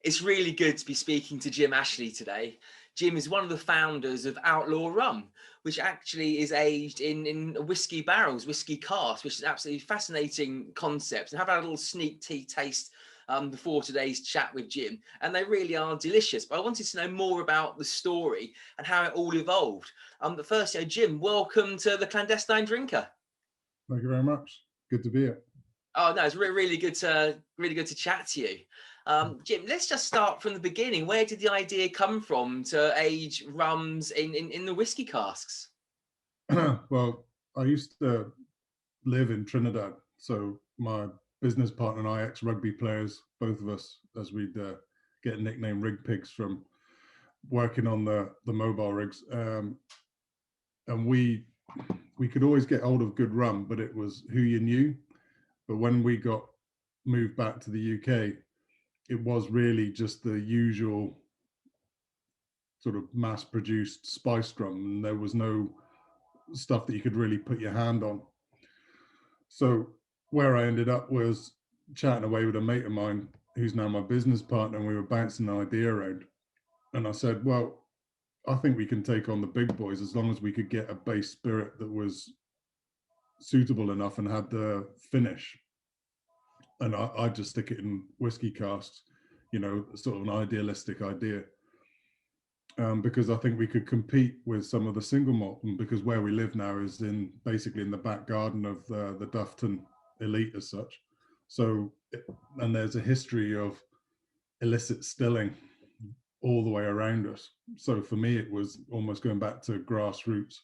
It's really good to be speaking to Jim Ashley today. Jim is one of the founders of Outlaw Rum, which actually is aged in whiskey barrels, whiskey casks, which is an absolutely fascinating concept. And I've had a little sneak tea taste before today's chat with Jim, and they really are delicious. But I wanted to know more about the story and how it all evolved. But first, Jim, welcome to the Clandestine Drinker. Thank you very much. Good to be here. Oh no, it's really good to chat to you. Jim, let's just start from the beginning. Where did the idea come from to age rums in the whiskey casks? Well, I used to live in Trinidad, so my business partner and I, ex-rugby players, both of us, as we'd get nicknamed rig pigs from working on the mobile rigs, and we could always get hold of good rum, but it was who you knew. But when we got moved back to the UK, it was really just the usual sort of mass-produced spiced rum, and there was no stuff that you could really put your hand on. So where I ended up was chatting away with a mate of mine who's now my business partner, and we were bouncing an idea around. And I said, well, I think we can take on the big boys as long as we could get a base spirit that was suitable enough and had the finish. And I just stick it in whiskey casks, sort of an idealistic idea. Because I think we could compete with some of the single malt, and because where we live now is basically in the back garden of the Duffton elite as such. So, and there's a history of illicit stilling all the way around us. So for me, it was almost going back to grassroots,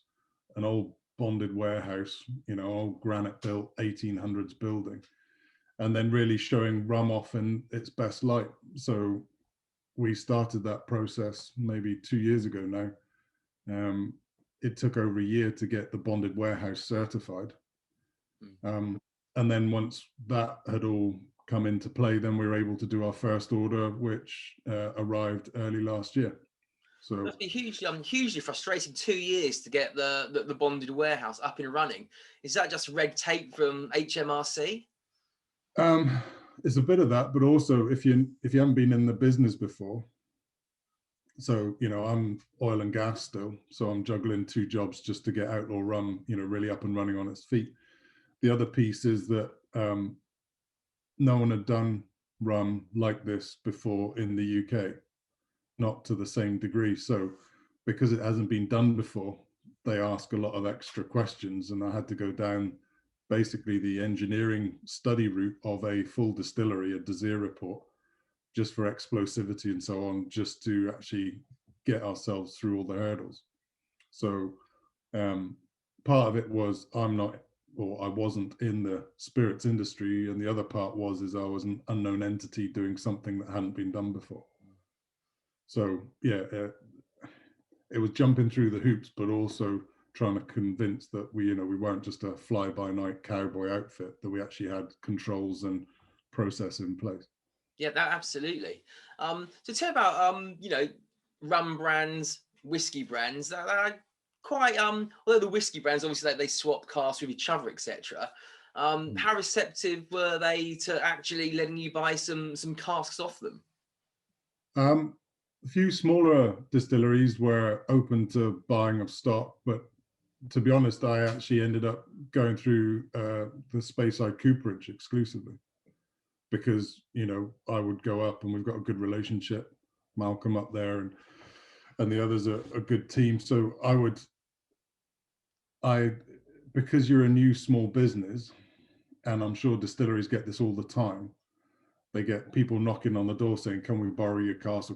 an old bonded warehouse, old granite built 1800s building, and then really showing rum off in its best light. So we started that process maybe 2 years ago now. It took over a year to get the bonded warehouse certified. And then once that had all come into play, then we were able to do our first order, which arrived early last year. So it must be hugely frustrating. 2 years to get the bonded warehouse up and running. Is that just red tape from HMRC? It's a bit of that, but also if you haven't been in the business before, so I'm oil and gas still, so I'm juggling 2 jobs just to get Outlaw Rum really up and running on its feet. The other piece is that no one had done rum like this before in the UK, not to the same degree. So because it hasn't been done before, they ask a lot of extra questions, and I had to go down basically the engineering study route of a full distillery, a dossier report, just for explosivity and so on, just to actually get ourselves through all the hurdles. So part of it was I wasn't in the spirits industry, and the other part is I was an unknown entity doing something that hadn't been done before. So yeah, it was jumping through the hoops, but also trying to convince that we weren't just a fly-by-night cowboy outfit, that we actually had controls and process in place. Yeah, that absolutely. So tell about rum brands, whiskey brands that are quite although the whiskey brands obviously they swap casks with each other, etc. How receptive were they to actually letting you buy some casks off them? A few smaller distilleries were open to buying of stock, but to be honest, I actually ended up going through the Speyside cooperage exclusively, because I would go up, and we've got a good relationship, Malcolm up there, and the others are a good team. So because you're a new small business, and I'm sure distilleries get this all the time, they get people knocking on the door saying, can we borrow your cask?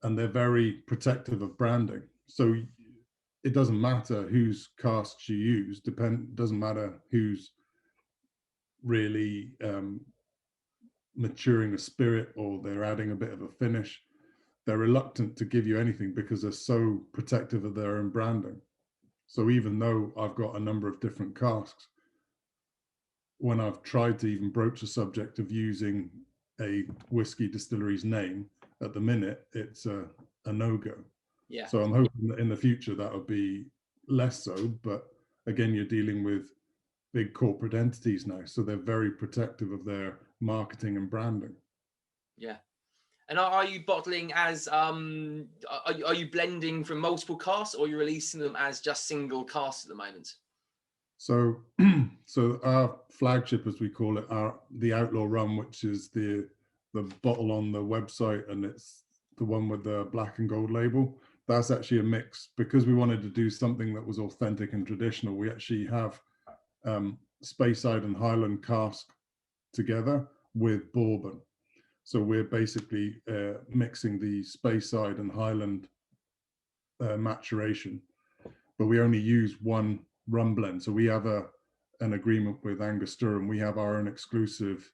And they're very protective of branding. So it doesn't matter whose casks you use, doesn't matter who's really maturing a spirit or they're adding a bit of a finish. They're reluctant to give you anything because they're so protective of their own branding. So even though I've got a number of different casks, when I've tried to even broach the subject of using a whiskey distillery's name, at the minute it's a no-go. Yeah. So I'm hoping that in the future that will be less so, but again, you're dealing with big corporate entities now, so they're very protective of their marketing and branding. Yeah. And are you bottling as are you blending from multiple casks, or are you releasing them as just single casks at the moment? So, so our flagship, as we call it, the Outlaw Rum, which is the bottle on the website, and it's the one with the black and gold label. That's actually a mix, because we wanted to do something that was authentic and traditional. We actually have Speyside and Highland cask together with bourbon. So we're basically mixing the Speyside and Highland maturation, but we only use one rum blend. So we have an agreement with Angostura, and we have our own exclusive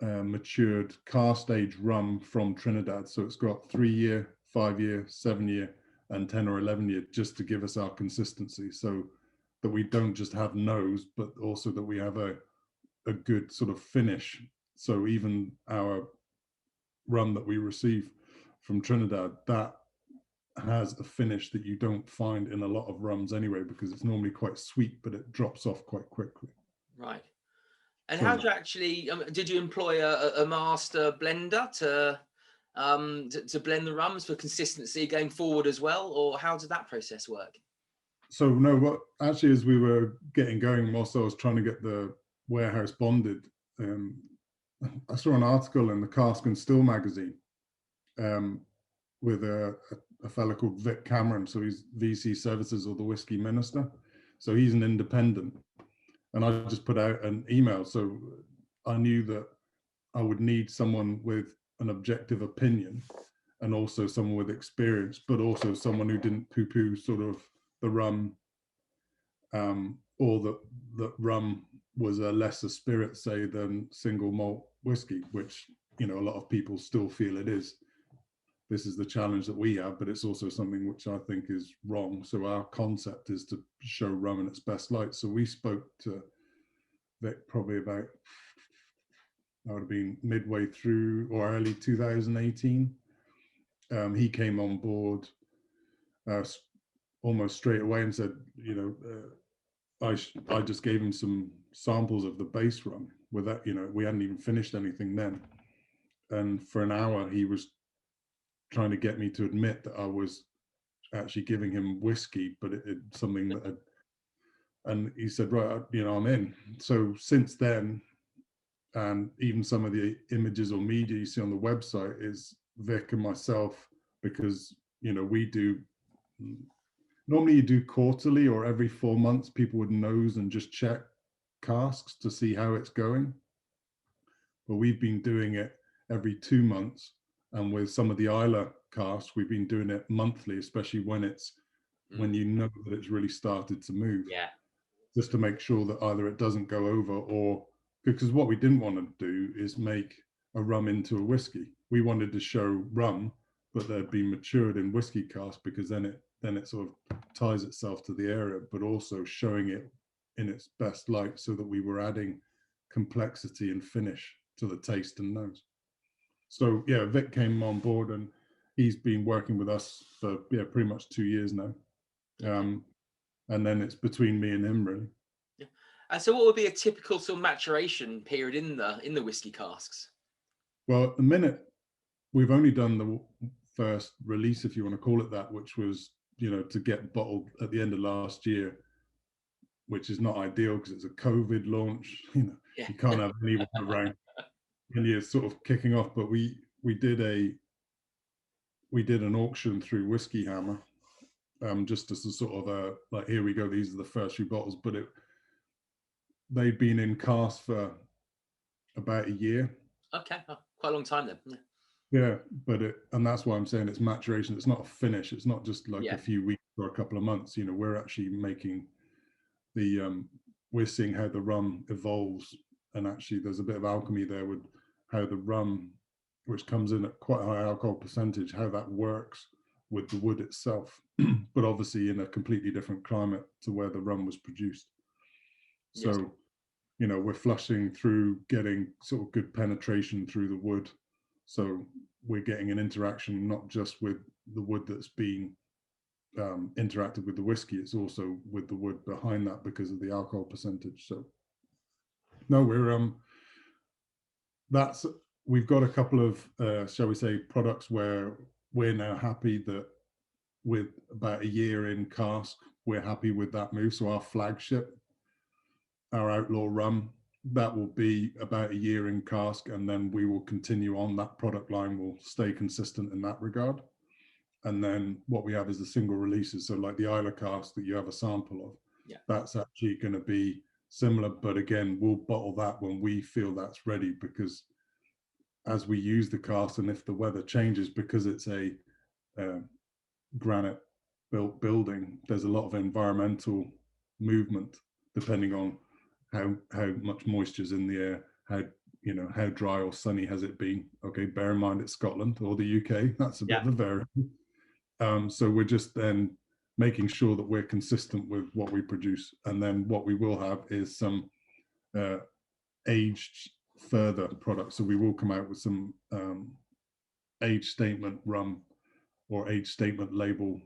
matured cask age rum from Trinidad. So it's got 3-year, 5-year, 7-year, and 10 or 11-year, just to give us our consistency, so that we don't just have nose, but also that we have a good sort of finish. So even our rum that we receive from Trinidad, that has a finish that you don't find in a lot of rums anyway, because it's normally quite sweet, but it drops off quite quickly. Right. And So, how do you actually, did you employ a master blender to blend the rums for consistency going forward as well, or how did that process work? so no, what actually, as we were getting going, whilst I was trying to get the warehouse bonded, I saw an article in the Cask and Still magazine with a fellow called Vic Cameron. So he's VC Services, or the Whiskey Minister. So he's an independent. And I just put out an email. So I knew that I would need someone with an objective opinion, and also someone with experience, but also someone who didn't poo-poo sort of the rum, or that rum was a lesser spirit, say, than single malt whiskey, which, you know, a lot of people still feel it is. This is the challenge that we have, but it's also something which I think is wrong. So our concept is to show rum in its best light. So we spoke to Vic probably about, that would have been midway through or early 2018. He came on board almost straight away and said, you know, I just gave him some samples of the base rum with that, you know, we hadn't even finished anything then. And for an hour, he was trying to get me to admit that I was actually giving him whiskey, but it's something that and he said, right, you know, I'm in. So since then, and even some of the images or media you see on the website is Vic and myself, because, you know, we do, normally you do quarterly or every 4 months, people would nose and just check casks to see how it's going. But we've been doing it every 2 months. And with some of the Isla casks, we've been doing it monthly, especially when it's, when you know that it's really started to move. Yeah. Just to make sure that either it doesn't go over, or, because what we didn't want to do is make a rum into a whiskey. We wanted to show rum, but they'd been matured in whiskey cask, because then it sort of ties itself to the area, but also showing it in its best light, so that we were adding complexity and finish to the taste and nose. So yeah, Vic came on board, and he's been working with us for pretty much 2 years now. And then it's between me and him, really. Yeah. And so what would be a typical sort of maturation period in the whiskey casks? Well, at the minute, we've only done the first release, if you want to call it that, which was, you know, to get bottled at the end of last year, which is not ideal because it's a COVID launch. You know, Yeah. you can't have anyone around when you're sort of kicking off. But we did an auction through Whiskey Hammer, just as a sort of a, like, here we go, these are the first few bottles. But they'd been in cask for about a year. Okay, oh, quite a long time then. Yeah. Yeah, but and that's why I'm saying it's maturation. It's not a finish. It's not just like a few weeks or a couple of months. You know, we're actually making the we're seeing how the rum evolves, and actually there's a bit of alchemy there with how the rum, which comes in at quite a high alcohol percentage, how that works with the wood itself, but obviously in a completely different climate to where the rum was produced. So, yes, you know, we're flushing through, getting sort of good penetration through the wood. So we're getting an interaction not just with the wood that's being interacted with the whiskey, it's also with the wood behind that because of the alcohol percentage. So no, we're that's we've got a couple of, shall we say, products where we're now happy that with about a year in cask, we're happy with that move. So our flagship, our Outlaw Rum, that will be about a year in cask, and then we will continue on. That product line will stay consistent in that regard. And then what we have is the single releases. So like the Isla cask that you have a sample of, Yeah. that's actually going to be similar, but again, we'll bottle that when we feel that's ready, because as we use the cask, and if the weather changes, because it's a granite built building, there's a lot of environmental movement depending on how much moisture's in the air, how dry or sunny has it been. Okay, bear in mind it's Scotland or the UK, that's a bit of a variable. So we're just then making sure that we're consistent with what we produce. And then what we will have is some aged further products. So we will come out with some age statement rum or age statement label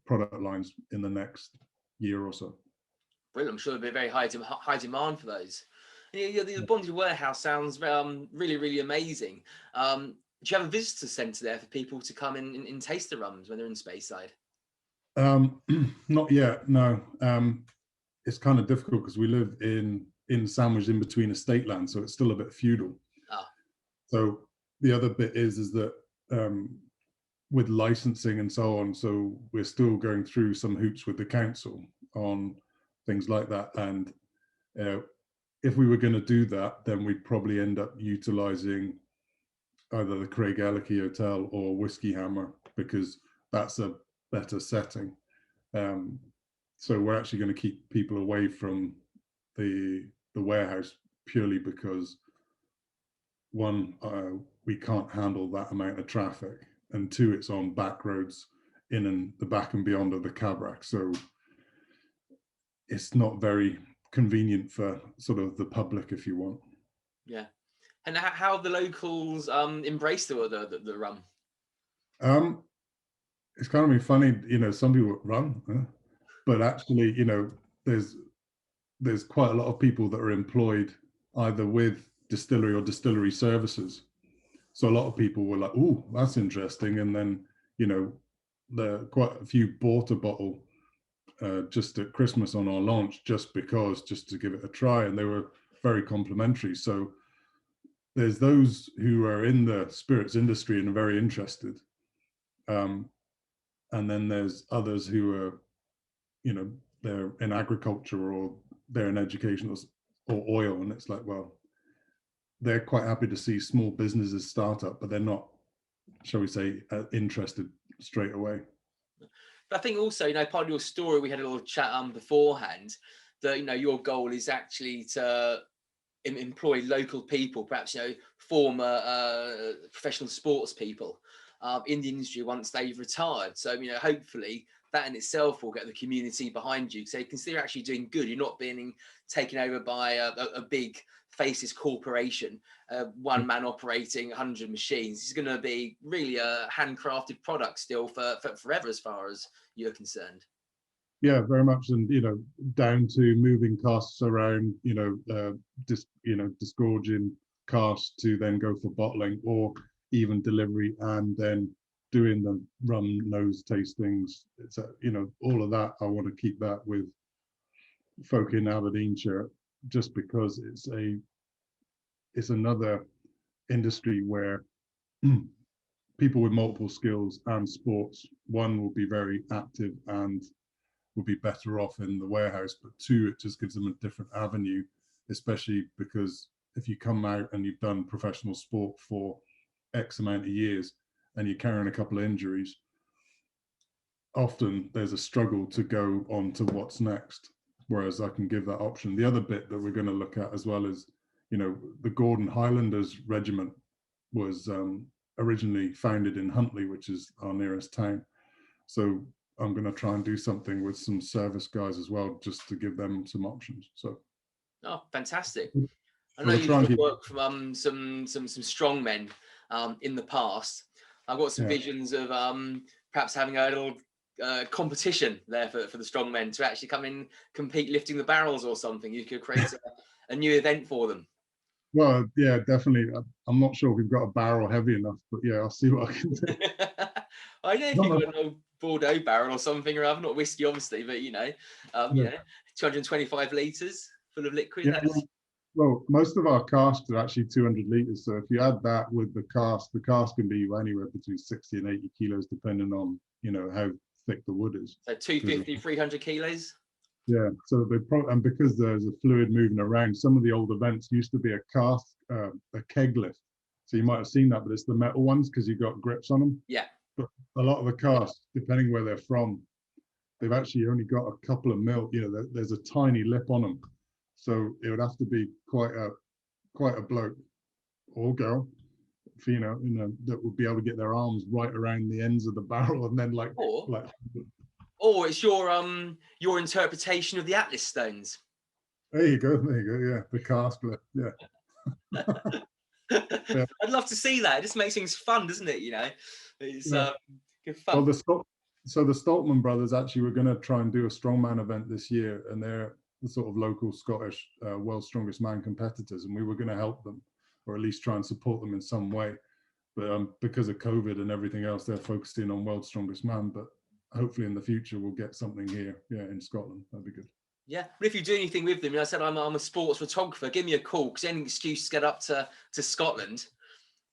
product lines in the next year or so. Brilliant. I'm sure there'll be a very high demand for those. The bonded warehouse sounds really, really amazing. Do you have a visitor centre there for people to come in and taste the rums when they're in Speyside? Not yet, no. It's kind of difficult because we live in sandwiched in between estate land, so it's still a bit feudal. So the other bit is that with licensing and so on, so we're still going through some hoops with the council on things like that. And if we were going to do that, then we'd probably end up utilising either the Craig Ellicky Hotel or Whiskey Hammer, because that's a better setting. So we're actually going to keep people away from the warehouse purely because, one, we can't handle that amount of traffic, and two, it's on back roads in and the back and beyond of the Cabrac, so it's not very convenient for sort of the public, if you want. Yeah. And how the locals embrace the rum? It's kind of been funny, some people run, but actually, there's quite a lot of people that are employed either with distillery or distillery services. So a lot of people were like, "Oh, that's interesting," and then quite a few bought a bottle just at Christmas on our launch, just to give it a try, and they were very complimentary. So there's those who are in the spirits industry and are very interested, and then there's others who are, they're in agriculture or they're in education or oil, and it's like, well, they're quite happy to see small businesses start up, but they're not, shall we say, interested straight away. But I think also, part of your story, we had a little chat beforehand, that your goal is actually to employ local people, perhaps former professional sports people in the industry once they've retired. So hopefully that in itself will get the community behind you, so you can see you're actually doing good. You're not being taken over by a big faceless corporation, one man operating 100 machines. It's going to be really a handcrafted product still for forever, as far as you're concerned. Yeah, very much. And down to moving casks around, disgorging casks to then go for bottling, or even delivery, and then doing the rum nose tastings. It's all of that. I want to keep that with folk in Aberdeenshire, just because it's another industry where people with multiple skills and sports, one, will be very active and will be better off in the warehouse, but two, it just gives them a different avenue, especially because if you come out and you've done professional sport for X amount of years and you're carrying a couple of injuries, often there's a struggle to go on to what's next, whereas I can give that option. The other bit that we're going to look at as well is, the Gordon Highlanders Regiment was originally founded in Huntly, which is our nearest town. So I'm going to try and do something with some service guys as well, just to give them some options. So, oh, fantastic! I know you've done work from some strong men in the past. I've got some visions of perhaps having a little competition there for the strong men to actually come in, compete lifting the barrels or something. You could create a new event for them. Well, yeah, definitely. I'm not sure if we've got a barrel heavy enough, but yeah, I'll see what I can do. I know if you've got an old Bordeaux barrel or something or other, not whiskey obviously, but you know, Yeah, 225 litres full of liquid. yeah. That's Well, most of our casks are actually 200 liters. So if you add that with the cask can be anywhere between 60 and 80 kilos, depending on, how thick the wood is. so 250, 300 kilos. Yeah. So and because there's a fluid moving around, some of the old events used to be a cask, a keg lift. So you might have seen that, but it's the metal ones because you've got grips on them. Yeah. But a lot of the casks, depending where they're from, they've actually only got a couple of mil. There's a tiny lip on them. So it would have to be quite a bloke or girl, that would be able to get their arms right around the ends of the barrel, and then Or it's your interpretation of the Atlas stones. There you go, yeah, the cask lift, yeah. Yeah. I'd love to see that. It just makes things fun, doesn't it? It's good fun. Well, the Stoltman brothers actually were going to try and do a strongman event this year, and they're the sort of local Scottish world's strongest man competitors, and we were going to help them, or at least try and support them in some way. But because of COVID and everything else, they're focused in on world's strongest man. But hopefully in the future we'll get something here, in Scotland. That'd be good. Yeah, but if you do anything with them, I said I'm a sports photographer. Give me a call because any excuse to get up to Scotland,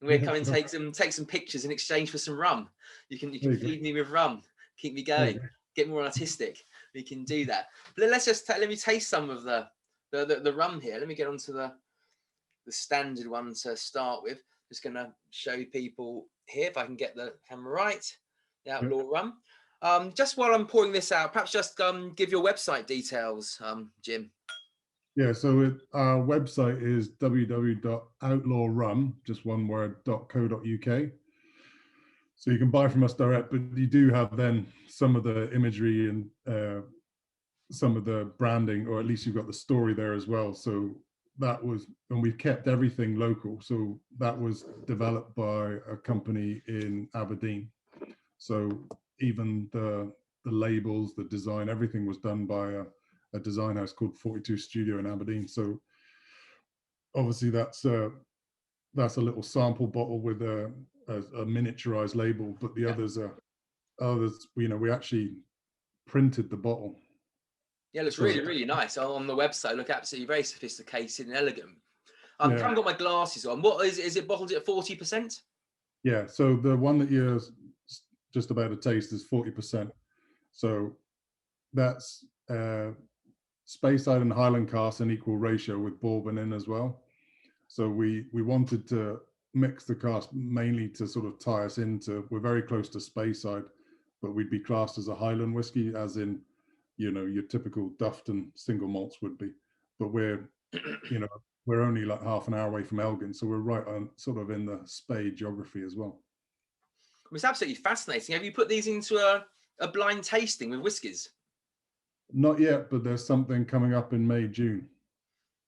and we'll come and take some pictures in exchange for some rum. You can feed me with rum, keep me going, get more artistic. We can do that. But let me taste some of the rum here. Let me get onto the standard one to start with. Just going to show people here if I can get the camera right. The Outlaw Rum. Just while I'm pouring this out, perhaps just give your website details, Jim. Yeah, so our website is www.outlawrum, just one word, .co.uk. So you can buy from us direct, but you do have then some of the imagery and some of the branding, or at least you've got the story there as well. So that was, and we've kept everything local. So that was developed by a company in Aberdeen. So even the labels, the design, everything was done by a design house called 42 Studio in Aberdeen. So obviously that's a little sample bottle with a miniaturized label, but the others, we actually printed the bottle. Yeah, it looks really, really nice on the website. Look absolutely very sophisticated and elegant. I haven't got my glasses on. What is it bottled at 40%? Yeah, so the one that you're just about to taste is 40%. So that's Speyside and Highland cask in equal ratio with bourbon in as well. So we wanted to mix the cask mainly to sort of tie us into, we're very close to Speyside, but we'd be classed as a Highland whiskey, as in, your typical Dufton single malts would be. But we're only like half an hour away from Elgin, so we're right on sort of in the Spey geography as well. It's absolutely fascinating. Have you put these into a blind tasting with whiskies? Not yet, but there's something coming up in May, June.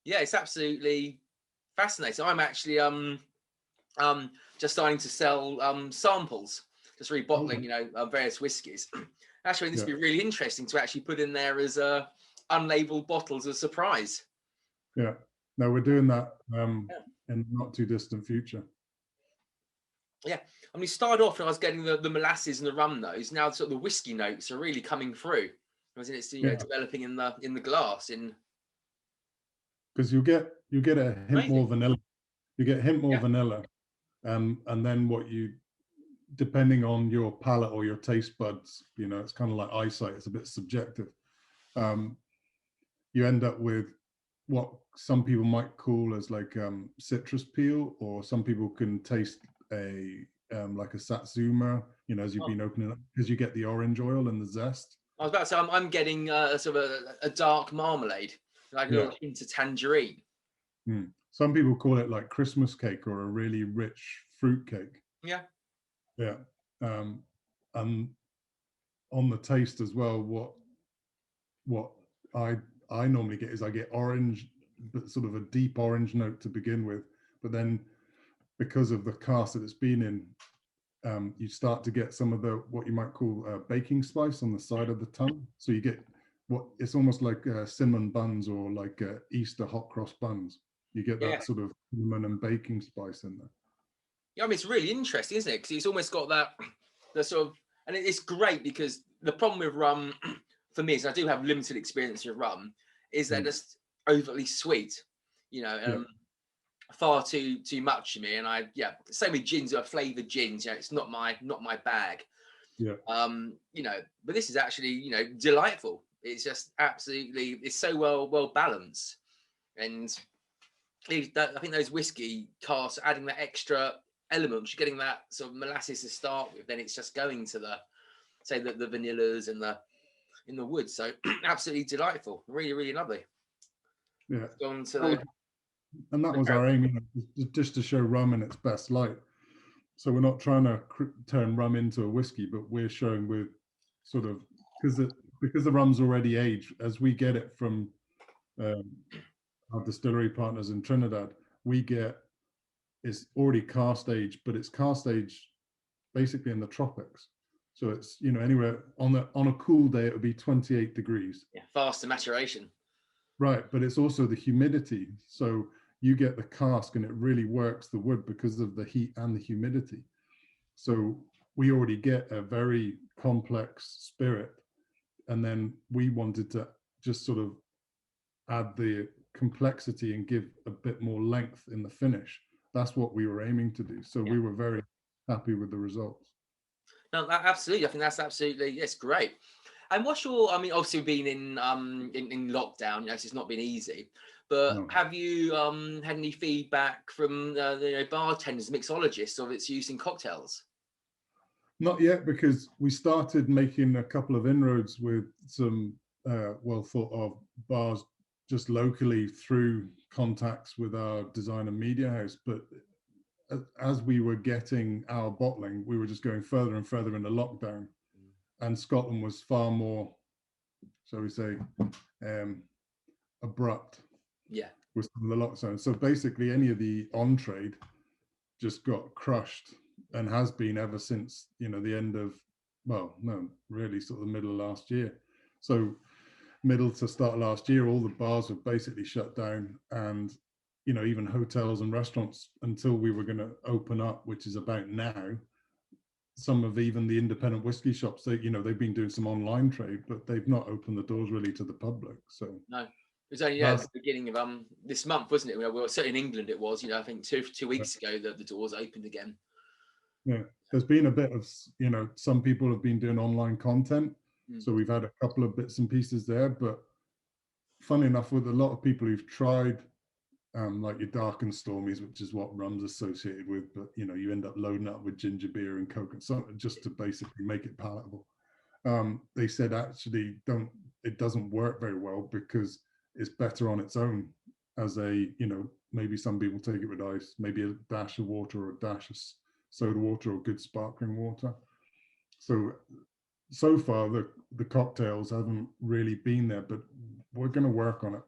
Yeah, it's absolutely fascinating. I'm actually just starting to sell samples, just rebottling, various whiskies. Actually, this would be really interesting to actually put in there as unlabeled bottles as a surprise. Yeah, no, we're doing that in the not too distant future. Yeah, I mean, it started off when I was getting the molasses and the rum notes. Now, sort of the whiskey notes are really coming through. It's developing in the glass. Because you get a hint more vanilla. You get a hint more vanilla, and then depending on your palate or your taste buds, it's kind of like eyesight. It's a bit subjective. You end up with what some people might call as like citrus peel, or some people can taste like a satsuma, as you've been opening up, because you get the orange oil and the zest. I was about to say I'm getting sort of a dark marmalade, like a little hint of tangerine. Some people call it like Christmas cake or a really rich fruit cake. Yeah. And on the taste as well, what I normally get is I get orange, but sort of a deep orange note to begin with, but then because of the cask that it's been in, you start to get some of what you might call baking spice on the side of the tongue. So you get it's almost like cinnamon buns or like Easter hot cross buns. You get Yeah. that sort of cinnamon and baking spice in there. Yeah, I mean, it's really interesting, isn't it? Because it's almost got that, the sort of, and it's great because the problem with rum for me is, I do have limited experience with rum, is they're just overly sweet, you know, far too much to me. And same with gins, or flavored gins, you know, it's not my bag. Yeah. You know, but this is actually, you know, delightful. It's just absolutely, it's so well balanced. And I think those whiskey casks adding that extra element, you're getting that sort of molasses to start with, then it's just going to the vanillas and in the wood. So absolutely delightful, really lovely. Yeah. Gone to And that was our aim, you know, just to show rum in its best light. So we're not trying to turn rum into a whiskey, but we're showing with sort of, because the rum's already aged, as we get it from our distillery partners in Trinidad, it's already cask aged, but it's cask aged basically in the tropics. So it's, you know, anywhere on a cool day, it would be 28 degrees. Yeah, faster maturation. Right, but it's also the humidity. So you get the cask and it really works the wood because of the heat and the humidity. So we already get a very complex spirit. And then we wanted to just sort of add the complexity and give a bit more length in the finish. That's what we were aiming to do. So we were very happy with the results. No, absolutely. I think that's absolutely, yes, great. And what's your, I mean, obviously being in lockdown, you know, it's not been easy, but have you had any feedback from the bartenders, mixologists of its use in cocktails? Not yet, because we started making a couple of inroads with some well thought of bars just locally through contacts with our design and media house. But as we were getting our bottling, we were just going further and further into lockdown. And Scotland was far more, shall we say, abrupt with some of the lockdown. So basically any of the on-trade just got crushed, and has been ever since, you know, the end of, well, no, really sort of the middle of last year. So middle to start last year, all the bars were basically shut down, and, you know, even hotels and restaurants, until we were going to open up, which is about now. Some of even the independent whiskey shops, they, you know, they've been doing some online trade, but they've not opened the doors really to the public. So no, it was only the beginning of this month, wasn't it? Well, certainly in England it was, you know, I think two weeks ago that the doors opened again. Yeah, there's been a bit of, you know, some people have been doing online content. So we've had a couple of bits and pieces there, but funny enough, with a lot of people who've tried like your dark and stormies, which is what rum's associated with, but, you know, you end up loading up with ginger beer and coke and something just to basically make it palatable. They said actually it doesn't work very well, because it's better on its own as a, you know, maybe some people take it with ice, maybe a dash of water or a dash of soda water or good sparkling water. So far the cocktails haven't really been there, but we're going to work on it.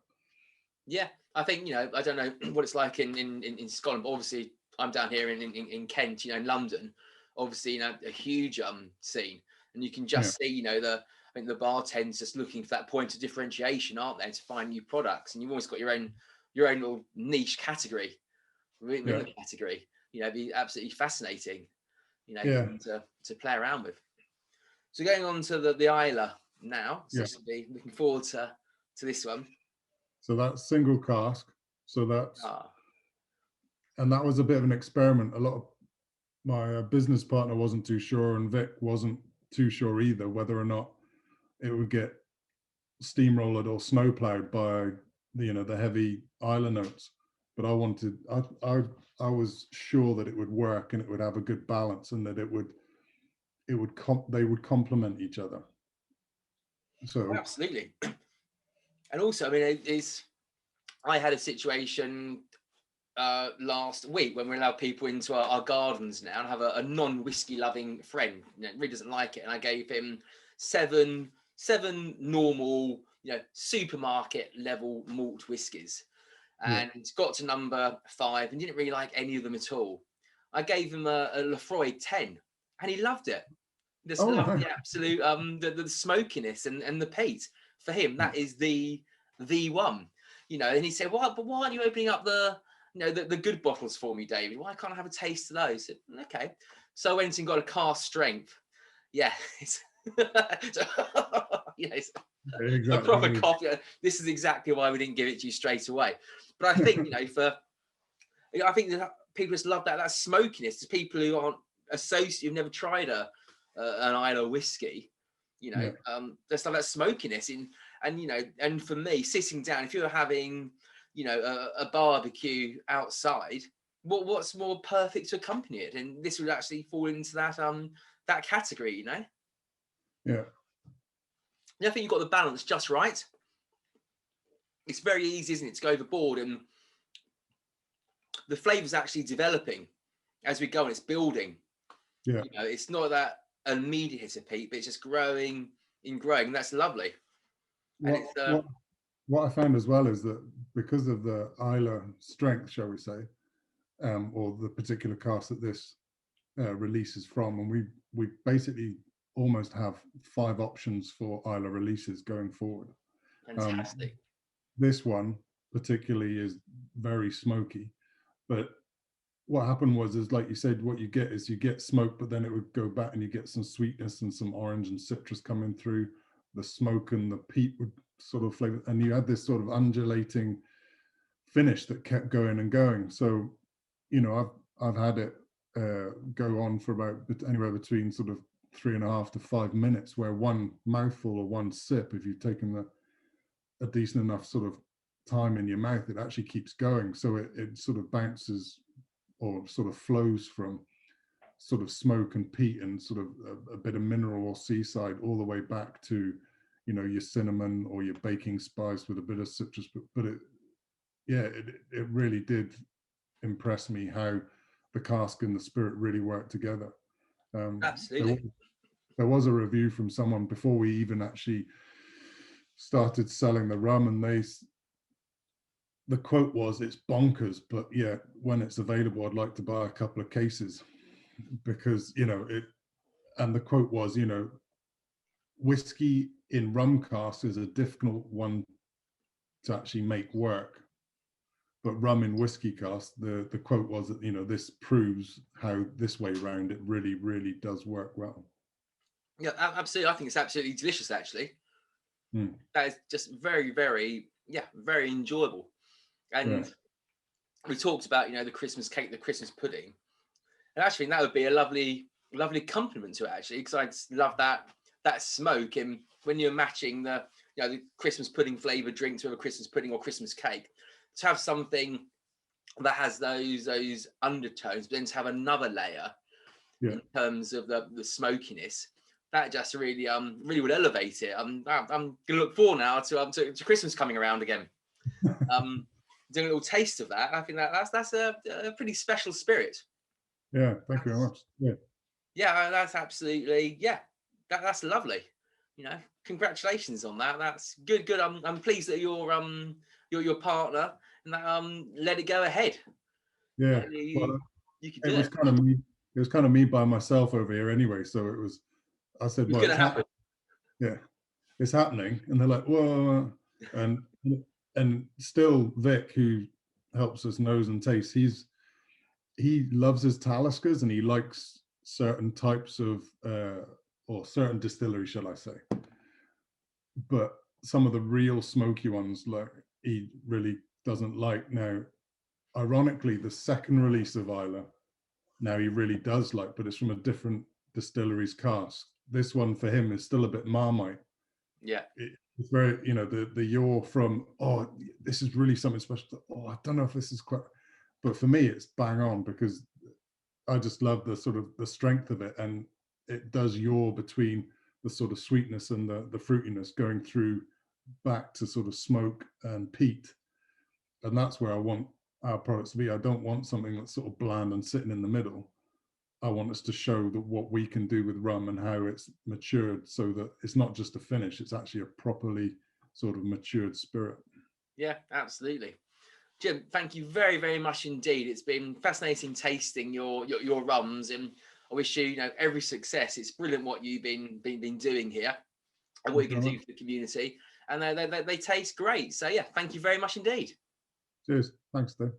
Yeah, I think, you know, I don't know what it's like in Scotland, but obviously I'm down here in Kent, you know, in London, obviously, you know, a huge scene, and you can just see, you know, I think the bartenders just looking for that point of differentiation, aren't they, to find new products, and you've always got your own little niche category within the category. You know, it'd be absolutely fascinating, you know, to play around with. So going on to the Isla now, so this will be looking forward to this one. So that's single cask. So that's and that was a bit of an experiment. A lot of my business partner wasn't too sure, and Vic wasn't too sure either, whether or not it would get steamrolled or snowplowed by the heavy Isla notes. But I was sure that it would work, and it would have a good balance, and that they would complement each other. So absolutely. And also, I mean, I had a situation last week when we allowed people into our gardens now, and I have a non-whiskey loving friend, you know, really doesn't like it, and I gave him seven normal, you know, supermarket level malt whiskies, and got to number 5 and didn't really like any of them at all. I gave him a Lefroy 10, and he loved it. Just loved the absolute the smokiness and the peat. For him, that is the one. and he said, "Why? But why aren't you opening up the good bottles for me, David? Why can't I have a taste of those?" I said, okay. So I went and got a cask strength. Yeah. It's, it's a proper Exactly. coffee. This is exactly why we didn't give it to you straight away. But I think, I think that people just love that smokiness. There's people who aren't associated, who've never tried an Islay whiskey, there's love that smokiness and for me, sitting down, if you're having, a barbecue outside, what's more perfect to accompany it? And this would actually fall into that category, Yeah. I think you've got the balance just right. It's very easy, isn't it, to go overboard, and the flavor's actually developing as we go, and it's building. Yeah. It's not that immediate hit of peak, but it's just growing and growing, and that's lovely. And what I found as well is that because of the Islay strength, shall we say, or the particular cask that this releases from, and we basically almost have 5 options for Islay releases going forward. Fantastic. This one particularly is very smoky, but what happened is like you said, what you get is you get smoke, but then it would go back and you get some sweetness and some orange and citrus coming through. The smoke and the peat would sort of flavor, and you had this sort of undulating finish that kept going and going. So, I've had it go on for about anywhere between sort of 3.5 to 5 minutes, where one mouthful or one sip, if you've taken a decent enough sort of time in your mouth, it actually keeps going. So it sort of bounces or sort of flows from sort of smoke and peat and sort of a bit of mineral or seaside all the way back to, your cinnamon or your baking spice with a bit of citrus. But it really did impress me how the cask and the spirit really worked together. Absolutely. There was a review from someone before we even actually started selling the rum, and the quote was, "It's bonkers, but yeah, when it's available, I'd like to buy a couple of cases," because it. And the quote was, whiskey in rum cask is a difficult one to actually make work, but rum in whiskey cask, the quote was that this proves how this way round it really, really does work well. Yeah, absolutely. I think it's absolutely delicious, actually. That is just very, very, very enjoyable. And we talked about, the Christmas cake, the Christmas pudding. And actually, that would be a lovely, lovely compliment to it, actually, because I just love that smoke. And when you're matching the Christmas pudding flavored drinks with a Christmas pudding or Christmas cake, to have something that has those undertones, but then to have another layer in terms of the smokiness, that just really really would elevate it. I'm gonna look forward now to Christmas coming around again. Doing a little taste of that. I think that's a pretty special spirit. Yeah, thank you very much. Yeah, that's absolutely that's lovely. Congratulations on that. That's good. I'm pleased that your partner and that let it go ahead. Yeah, you could do it was kind of me. It was kind of me by myself over here anyway. So it was. I said, "Well, it's happening." Yeah, it's happening, and they're like, "Whoa!" And still, Vic, who helps us nose and taste, he loves his Taliskers, and he likes certain types of or certain distilleries, shall I say? But some of the real smoky ones, like, he really doesn't like. Now, ironically, the second release of Islay, now he really does like, but it's from a different distillery's cask. This one for him is still a bit Marmite. Yeah. It's very, the yaw from, oh, this is really something special. Oh, I don't know if this is quite, but for me, it's bang on, because I just love the sort of the strength of it, and it does yaw between the sort of sweetness and the fruitiness going through back to sort of smoke and peat. And that's where I want our products to be. I don't want something that's sort of bland and sitting in the middle. I want us to show that what we can do with rum and how it's matured, so that it's not just a finish, it's actually a properly sort of matured spirit. Yeah, absolutely. Jim, thank you very, very much indeed. It's been fascinating tasting your rums, and I wish you, every success. It's brilliant what you've been doing here and what you can do for the community. and they taste great. So yeah, thank you very much indeed. Cheers. Thanks, Dave.